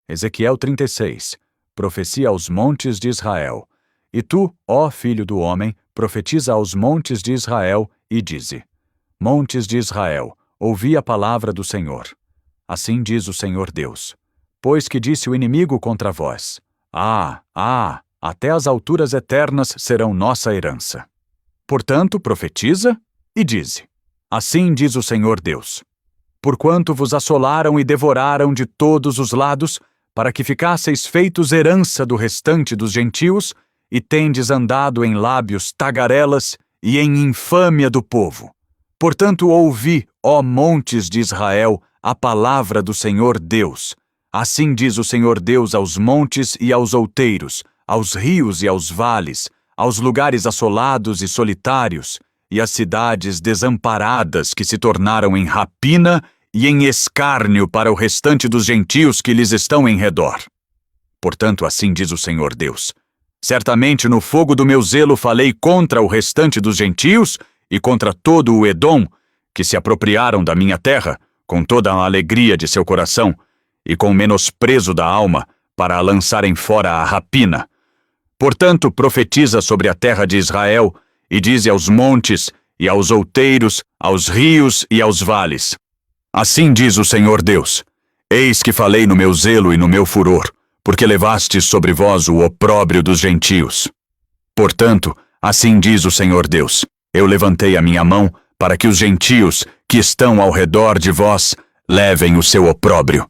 Ezequiel 36. Profecia aos montes de Israel. E tu, ó filho do homem, profetiza aos montes de Israel, e dize: Montes de Israel, ouvi a palavra do Senhor. Assim diz o Senhor Deus. Pois que disse o inimigo contra vós: até as alturas eternas serão nossa herança. Portanto, profetiza e dize: Assim diz o Senhor Deus. Porquanto vos assolaram e devoraram de todos os lados, para que ficasseis feitos herança do restante dos gentios, e tendes andado em lábios tagarelas e em infâmia do povo. Portanto, ouvi, ó montes de Israel, a palavra do Senhor Deus. Assim diz o Senhor Deus aos montes e aos outeiros, aos rios e aos vales, aos lugares assolados e solitários, e às cidades desamparadas que se tornaram em rapina e em escárnio para o restante dos gentios que lhes estão em redor. Portanto, assim diz o Senhor Deus: certamente no fogo do meu zelo falei contra o restante dos gentios e contra todo o Edom, que se apropriaram da minha terra, com toda a alegria de seu coração, e com menosprezo da alma, para a lançarem fora a rapina. Portanto, profetiza sobre a terra de Israel, e dize aos montes, e aos outeiros, aos rios e aos vales: assim diz o Senhor Deus: eis que falei no meu zelo e no meu furor, porque levastes sobre vós o opróbrio dos gentios. Portanto, assim diz o Senhor Deus: eu levantei a minha mão para que os gentios, que estão ao redor de vós, levem o seu opróbrio.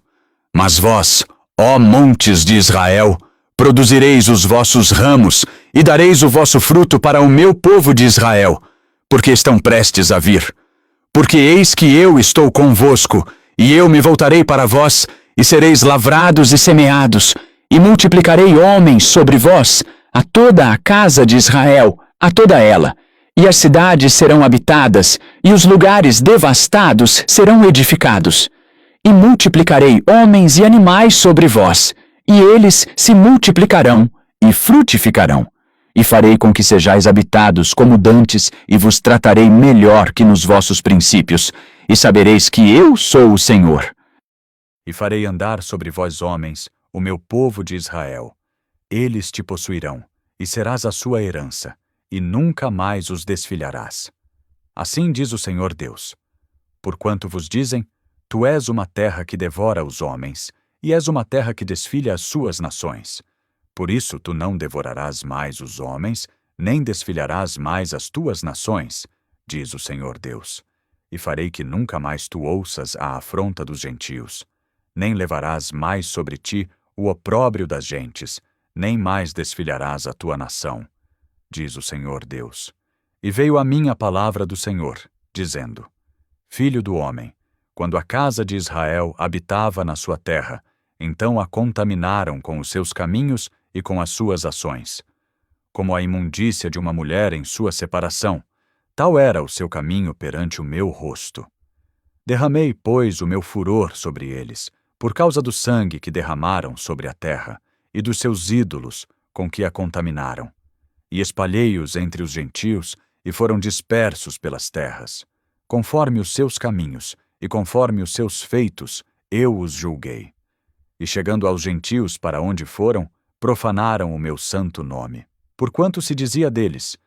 Mas vós, ó montes de Israel, produzireis os vossos ramos, e dareis o vosso fruto para o meu povo de Israel, porque estão prestes a vir. Porque eis que eu estou convosco, e eu me voltarei para vós, e sereis lavrados e semeados, e multiplicarei homens sobre vós, a toda a casa de Israel, a toda ela, e as cidades serão habitadas, e os lugares devastados serão edificados. E multiplicarei homens e animais sobre vós, e eles se multiplicarão e frutificarão. E farei com que sejais habitados como dantes, e vos tratarei melhor que nos vossos princípios, e sabereis que eu sou o Senhor. E farei andar sobre vós homens, o meu povo de Israel. Eles te possuirão, e serás a sua herança, e nunca mais os desfilharás. Assim diz o Senhor Deus. Porquanto vos dizem: tu és uma terra que devora os homens, e és uma terra que desfilha as suas nações. Por isso tu não devorarás mais os homens, nem desfilharás mais as tuas nações, diz o Senhor Deus. E farei que nunca mais tu ouças a afronta dos gentios, nem levarás mais sobre ti o opróbrio das gentes, nem mais desfilharás a tua nação, diz o Senhor Deus. E veio a mim a palavra do Senhor, dizendo: filho do homem, quando a casa de Israel habitava na sua terra, então a contaminaram com os seus caminhos e com as suas ações. Como a imundícia de uma mulher em sua separação, tal era o seu caminho perante o meu rosto. Derramei, pois, o meu furor sobre eles, por causa do sangue que derramaram sobre a terra, e dos seus ídolos com que a contaminaram. E espalhei-os entre os gentios, e foram dispersos pelas terras. Conforme os seus caminhos, e conforme os seus feitos, eu os julguei. E chegando aos gentios para onde foram, profanaram o meu santo nome. Porquanto se dizia deles: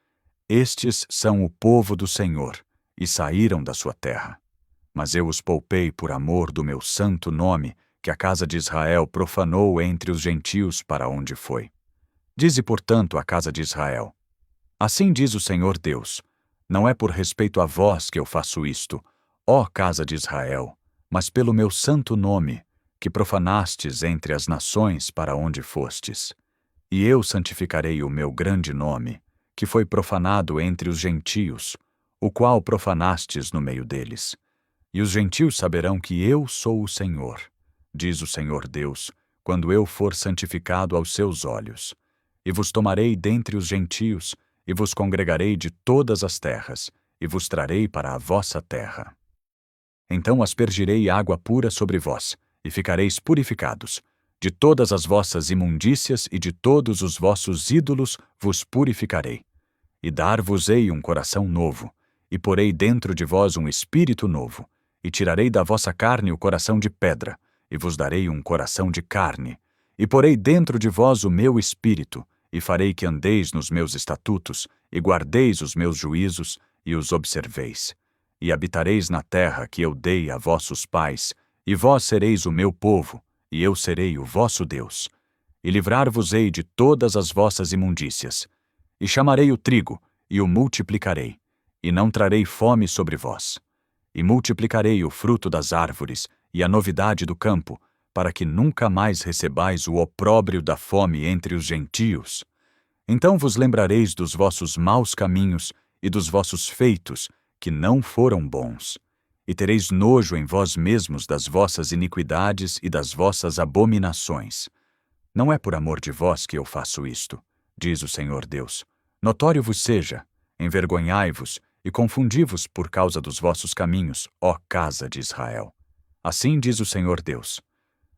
estes são o povo do Senhor, e saíram da sua terra. Mas eu os poupei por amor do meu santo nome, que a casa de Israel profanou entre os gentios para onde foi. Dize, portanto, a casa de Israel: assim diz o Senhor Deus: não é por respeito a vós que eu faço isto, ó casa de Israel, mas pelo meu santo nome, que profanastes entre as nações para onde fostes. E eu santificarei o meu grande nome, que foi profanado entre os gentios, o qual profanastes no meio deles. E os gentios saberão que eu sou o Senhor, diz o Senhor Deus, quando eu for santificado aos seus olhos. E vos tomarei dentre os gentios, e vos congregarei de todas as terras, e vos trarei para a vossa terra. Então aspergirei água pura sobre vós, e ficareis purificados. De todas as vossas imundícias e de todos os vossos ídolos vos purificarei. E dar-vos-ei um coração novo, e porei dentro de vós um espírito novo, e tirarei da vossa carne o coração de pedra, e vos darei um coração de carne, E porei dentro de vós o meu espírito, e farei que andeis nos meus estatutos, e guardeis os meus juízos, e os observeis. E habitareis na terra que eu dei a vossos pais, e vós sereis o meu povo, e eu serei o vosso Deus. E livrar-vos-ei de todas as vossas imundícias. E chamarei o trigo, e o multiplicarei, e não trarei fome sobre vós. E multiplicarei o fruto das árvores, e a novidade do campo, para que nunca mais recebais o opróbrio da fome entre os gentios. Então vos lembrareis dos vossos maus caminhos e dos vossos feitos, que não foram bons. E tereis nojo em vós mesmos das vossas iniquidades e das vossas abominações. Não é por amor de vós que eu faço isto, diz o Senhor Deus. Notório vos seja, envergonhai-vos e confundi-vos por causa dos vossos caminhos, ó casa de Israel. Assim diz o Senhor Deus.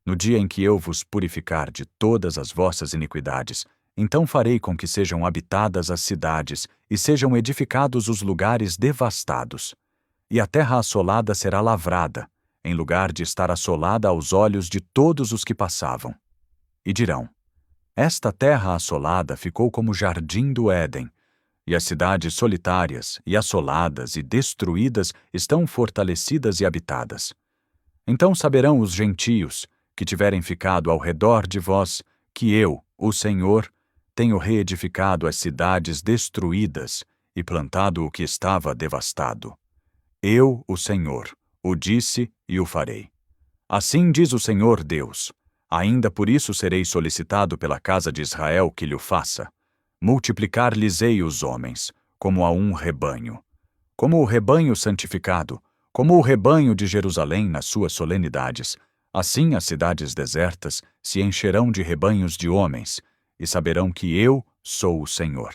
No dia em que eu vos purificar de todas as vossas iniquidades, então farei com que sejam habitadas as cidades e sejam edificados os lugares devastados. E a terra assolada será lavrada, em lugar de estar assolada aos olhos de todos os que passavam. E dirão: esta terra assolada ficou como jardim do Éden, e as cidades solitárias, e assoladas e destruídas estão fortalecidas e habitadas. Então saberão os gentios, que tiverem ficado ao redor de vós, que eu, o Senhor, tenho reedificado as cidades destruídas e plantado o que estava devastado. Eu, o Senhor, o disse e o farei. Assim diz o Senhor Deus: ainda por isso serei solicitado pela casa de Israel que lhe faça. Multiplicar-lhes-ei os homens, como a um rebanho. Como o rebanho santificado, como o rebanho de Jerusalém nas suas solenidades, assim as cidades desertas se encherão de rebanhos de homens, e saberão que eu sou o Senhor.